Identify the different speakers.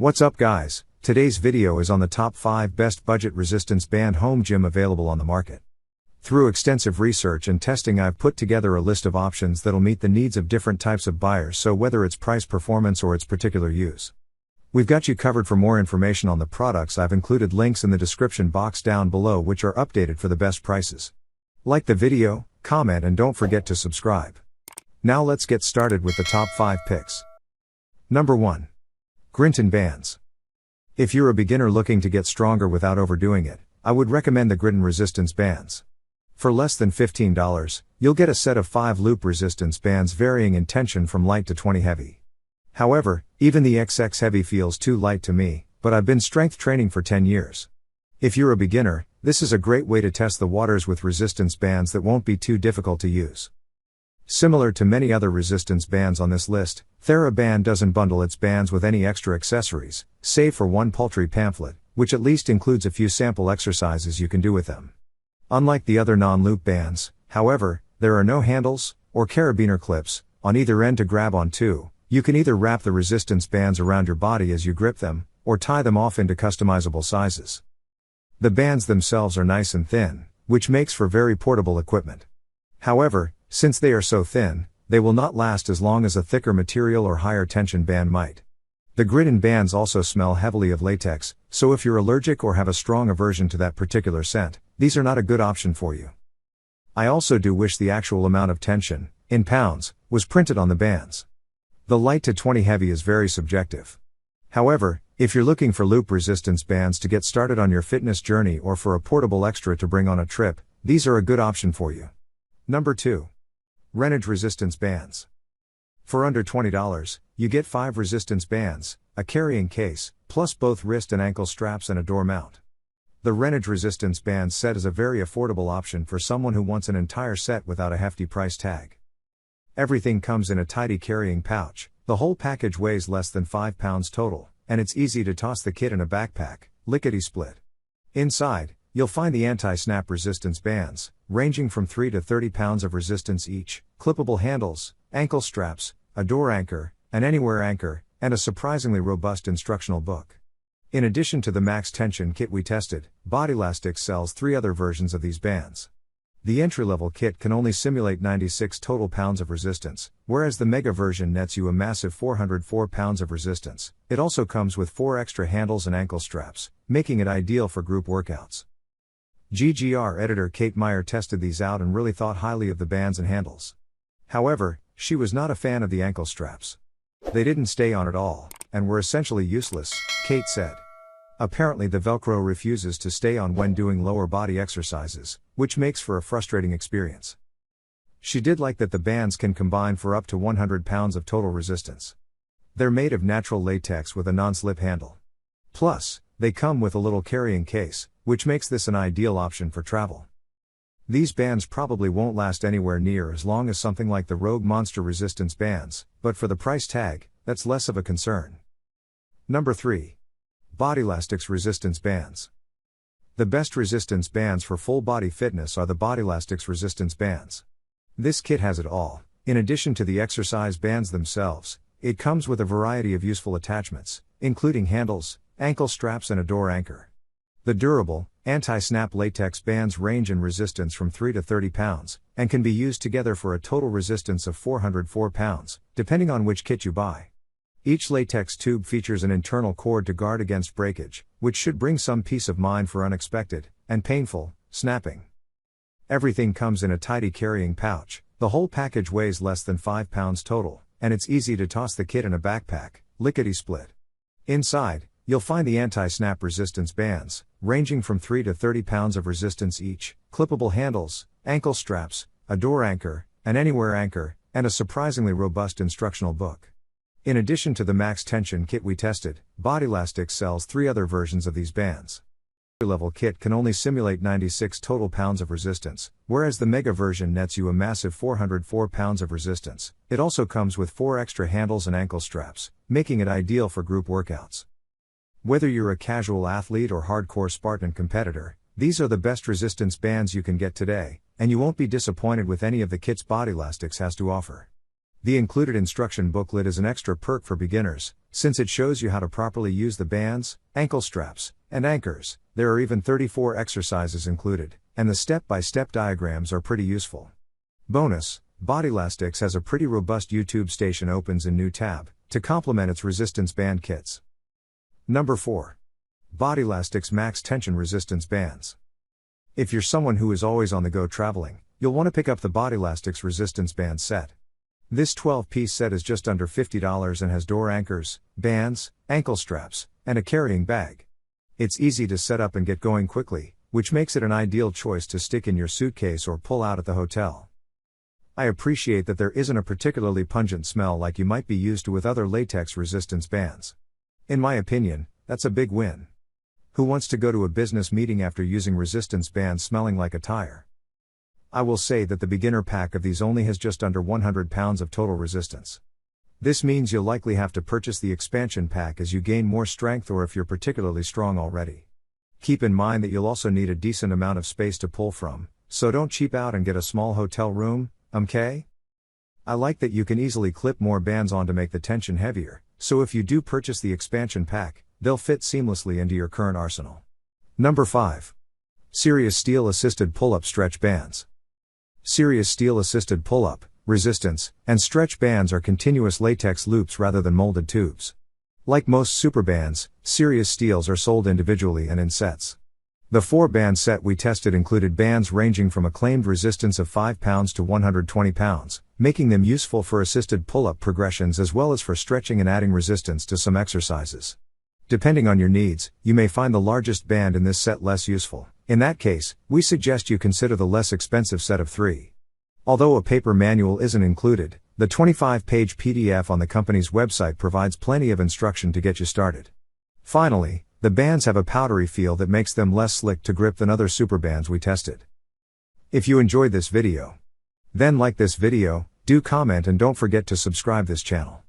Speaker 1: What's up guys, today's video is on the top 5 best budget resistance band home gym available on the market. Through extensive research and testing I've put together a list of options that'll meet the needs of different types of buyers, so whether it's price, performance or its particular use, we've got you covered. For more information on the products, I've included links in the description box down below which are updated for the best prices. Like the video, comment and don't forget to subscribe. Now let's get started with the top 5 picks. Number 1. Grintin Bands. If you're a beginner looking to get stronger without overdoing it, I would recommend the Grintin resistance bands. For less than $15, you'll get a set of 5 loop resistance bands varying in tension from light to 20 heavy. However, even the XX heavy feels too light to me, but I've been strength training for 10 years. If you're a beginner, this is a great way to test the waters with resistance bands that won't be too difficult to use. Similar to many other resistance bands on this list, TheraBand doesn't bundle its bands with any extra accessories, save for one paltry pamphlet, which at least includes a few sample exercises you can do with them. Unlike the other non-loop bands, however, there are no handles, or carabiner clips, on either end to grab onto. You can either wrap the resistance bands around your body as you grip them, or tie them off into customizable sizes. The bands themselves are nice and thin, which makes for very portable equipment. However, since they are so thin, they will not last as long as a thicker material or higher tension band might. The Grintin bands also smell heavily of latex, so if you're allergic or have a strong aversion to that particular scent, these are not a good option for you. I also do wish the actual amount of tension, in pounds, was printed on the bands. The light to 20 heavy is very subjective. However, if you're looking for loop resistance bands to get started on your fitness journey or for a portable extra to bring on a trip, these are a good option for you. Number 2. RenoJ resistance bands. For under $20, you get 5 resistance bands, a carrying case, plus both wrist and ankle straps and a door mount. The RenoJ resistance band set is a very affordable option for someone who wants an entire set without a hefty price tag. Everything comes in a tidy carrying pouch, the whole package weighs less than 5 pounds total, and it's easy to toss the kit in a backpack, lickety-split. Inside, you'll find the anti-snap resistance bands, ranging from 3 to 30 pounds of resistance each, clippable handles, ankle straps, a door anchor, an anywhere anchor, and a surprisingly robust instructional book. In addition to the max tension kit we tested, Bodylastics sells 3 other versions of these bands. The entry-level kit can only simulate 96 total pounds of resistance, whereas the mega version nets you a massive 404 pounds of resistance. It also comes with 4 extra handles and ankle straps, making it ideal for group workouts. GGR editor Kate Meyer tested these out and really thought highly of the bands and handles. However, she was not a fan of the ankle straps. They didn't stay on at all, and were essentially useless, Kate said. Apparently the Velcro refuses to stay on when doing lower body exercises, which makes for a frustrating experience. She did like that the bands can combine for up to 100 pounds of total resistance. They're made of natural latex with a non-slip handle. Plus, they come with a little carrying case, which makes this an ideal option for travel. These bands probably won't last anywhere near as long as something like the Rogue Monster resistance bands, but for the price tag, that's less of a concern. Number 3. Bodylastics resistance bands. The best resistance bands for full body fitness are the Bodylastics resistance bands. This kit has it all. In addition to the exercise bands themselves, it comes with a variety of useful attachments, including handles, ankle straps and a door anchor. The durable, anti-snap latex bands range in resistance from 3 to 30 pounds, and can be used together for a total resistance of 404 pounds, depending on which kit you buy. Each latex tube features an internal cord to guard against breakage, which should bring some peace of mind for unexpected, and painful, snapping. Everything comes in a tidy carrying pouch, the whole package weighs less than 5 pounds total, and it's easy to toss the kit in a backpack, lickety-split. Inside, you'll find the anti-snap resistance bands, ranging from 3 to 30 pounds of resistance each, clippable handles, ankle straps, a door anchor, an anywhere anchor, and a surprisingly robust instructional book. In addition to the max tension kit we tested, Bodylastics sells 3 other versions of these bands. The level kit can only simulate 96 total pounds of resistance, whereas the mega version nets you a massive 404 pounds of resistance. It also comes with 4 extra handles and ankle straps, making it ideal for group workouts. Whether you're a casual athlete or hardcore Spartan competitor, these are the best resistance bands you can get today, and you won't be disappointed with any of the kits Bodylastics has to offer. The included instruction booklet is an extra perk for beginners, Since it shows you how to properly use the bands, ankle straps, and anchors, there are even 34 exercises included, and the step-by-step diagrams are pretty useful. Bonus, Bodylastics has a pretty robust YouTube station opens in new tab, to complement its resistance band kits. Number 4. Bodylastics Max Tension Resistance Bands. If you're someone who is always on the go traveling, you'll want to pick up the Bodylastics Resistance Band set. This 12-piece set is just under $50 and has door anchors, bands, ankle straps, and a carrying bag. It's easy to set up and get going quickly, which makes it an ideal choice to stick in your suitcase or pull out at the hotel. I appreciate that there isn't a particularly pungent smell like you might be used to with other latex resistance bands. In my opinion, that's a big win. Who wants to go to a business meeting after using resistance bands smelling like a tire? I will say that the beginner pack of these only has just under 100 pounds of total resistance. This means you'll likely have to purchase the expansion pack as you gain more strength or if you're particularly strong already. Keep in mind that you'll also need a decent amount of space to pull from, so don't cheap out and get a small hotel room, okay? I like that you can easily clip more bands on to make the tension heavier, so if you do purchase the expansion pack, they'll fit seamlessly into your current arsenal. Number 5. Serious Steel Assisted Pull-Up Stretch Bands. Serious Steel Assisted Pull-Up, Resistance, and Stretch Bands are continuous latex loops rather than molded tubes. Like most superbands, Serious Steels are sold individually and in sets. The 4-band set we tested included bands ranging from a claimed resistance of 5 pounds to 120 pounds, making them useful for assisted pull-up progressions as well as for stretching and adding resistance to some exercises. Depending on your needs, you may find the largest band in this set less useful. In that case, we suggest you consider the less expensive set of 3. Although a paper manual isn't included, the 25-page PDF on the company's website provides plenty of instruction to get you started. Finally, the bands have a powdery feel that makes them less slick to grip than other superbands we tested. If you enjoyed this video, then like this video, do comment and don't forget to subscribe this channel.